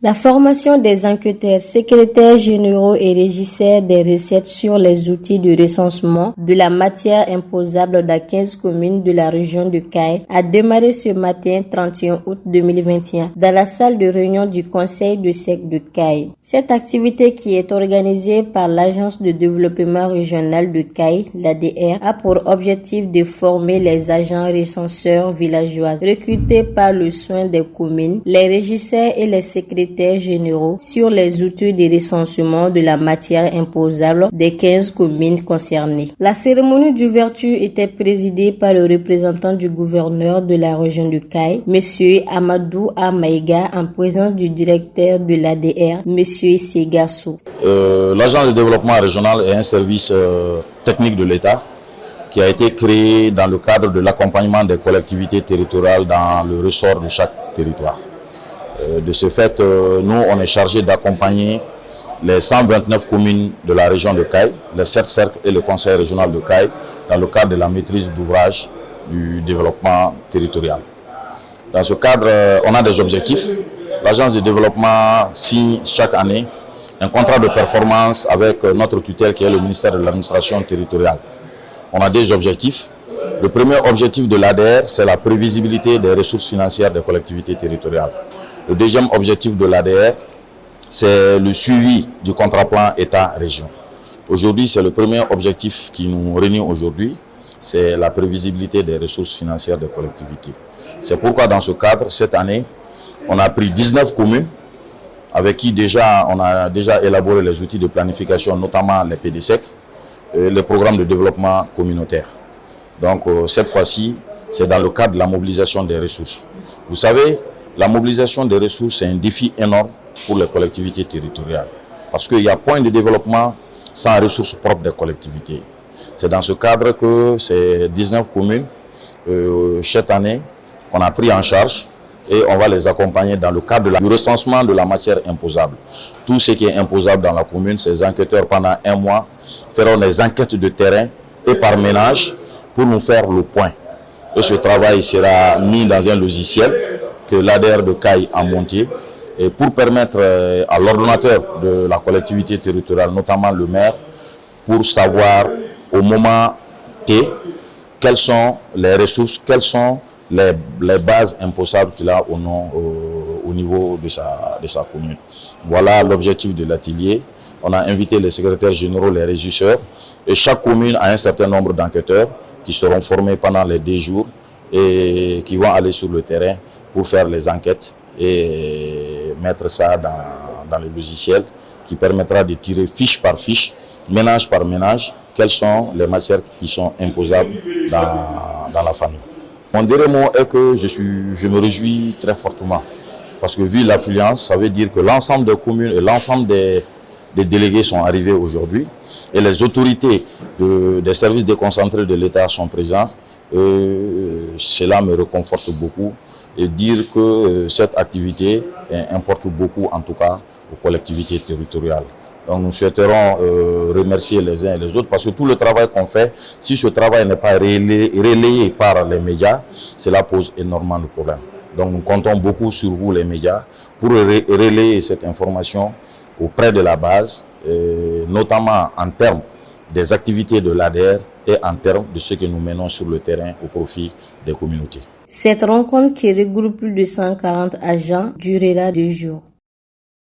La formation des enquêteurs, secrétaires généraux et régisseurs des recettes sur les outils de recensement de la matière imposable dans 15 communes de la région de Kayes a démarré ce matin 31 août 2021 dans la salle de réunion du conseil de SEC de Kayes. Cette activité qui est organisée par l'Agence de développement régional de Kayes, l'ADR, a pour objectif de former les agents recenseurs villageois recrutés par le soin des communes, les régisseurs et les secrétaires généraux sur les outils de recensement de la matière imposable des 15 communes concernées. La cérémonie d'ouverture était présidée par le représentant du gouverneur de la région de Kayes, M. Amadou Amaïga, en présence du directeur de l'ADR, M. Segasso. L'agence de développement régional est un service technique de l'État qui a été créé dans le cadre de l'accompagnement des collectivités territoriales dans le ressort de chaque territoire. De ce fait, nous, on est chargé d'accompagner les 129 communes de la région de Kayes, les 7 cercles et le conseil régional de Kayes, dans le cadre de la maîtrise d'ouvrage du développement territorial. Dans ce cadre, on a des objectifs. L'agence de développement signe chaque année un contrat de performance avec notre tutelle qui est le ministère de l'administration territoriale. On a des objectifs. Le premier objectif de l'ADR, c'est la prévisibilité des ressources financières des collectivités territoriales. Le deuxième objectif de l'ADR, c'est le suivi du contrat-plan État-Région. Aujourd'hui, c'est le premier objectif qui nous réunit aujourd'hui, c'est la prévisibilité des ressources financières des collectivités. C'est pourquoi dans ce cadre, cette année, on a pris 19 communes avec qui on a déjà élaboré les outils de planification, notamment les PDSEC, les programmes de développement communautaire. Donc cette fois-ci, c'est dans le cadre de la mobilisation des ressources. Vous savez, la mobilisation des ressources, c'est un défi énorme pour les collectivités territoriales. Parce qu'il y a point de développement sans ressources propres des collectivités. C'est dans ce cadre que ces 19 communes, cette année, on a pris en charge et on va les accompagner dans le cadre du recensement de la matière imposable. Tout ce qui est imposable dans la commune, ces enquêteurs pendant 1 mois feront des enquêtes de terrain et par ménage pour nous faire le point. Et ce travail sera mis dans un logiciel que l'ADR de Kayes a monté et pour permettre à l'ordonnateur de la collectivité territoriale, notamment le maire, pour savoir au moment T quelles sont les ressources, quelles sont les bases imposables qu'il a au niveau de sa commune. Voilà l'objectif de l'atelier. On a invité les secrétaires généraux, les régisseurs, et chaque commune a un certain nombre d'enquêteurs qui seront formés pendant les 2 jours et qui vont aller sur le terrain pour faire les enquêtes et mettre ça dans le logiciel qui permettra de tirer fiche par fiche, ménage par ménage, quelles sont les matières qui sont imposables dans la famille. Mon dernier mot est que je me réjouis très fortement parce que vu l'affluence, ça veut dire que l'ensemble des communes et l'ensemble des délégués sont arrivés aujourd'hui et les autorités des services déconcentrés de l'État sont présents. Cela me réconforte beaucoup et dire que cette activité importe beaucoup, en tout cas, aux collectivités territoriales. Donc nous souhaiterons remercier les uns et les autres parce que tout le travail qu'on fait, si ce travail n'est pas relayé par les médias, cela pose énormément de problèmes. Donc nous comptons beaucoup sur vous les médias pour relayer cette information auprès de la base, notamment en termes des activités de l'ADR et en termes de ce que nous menons sur le terrain au profit des communautés. Cette rencontre qui regroupe plus de 140 agents durera 2 jours.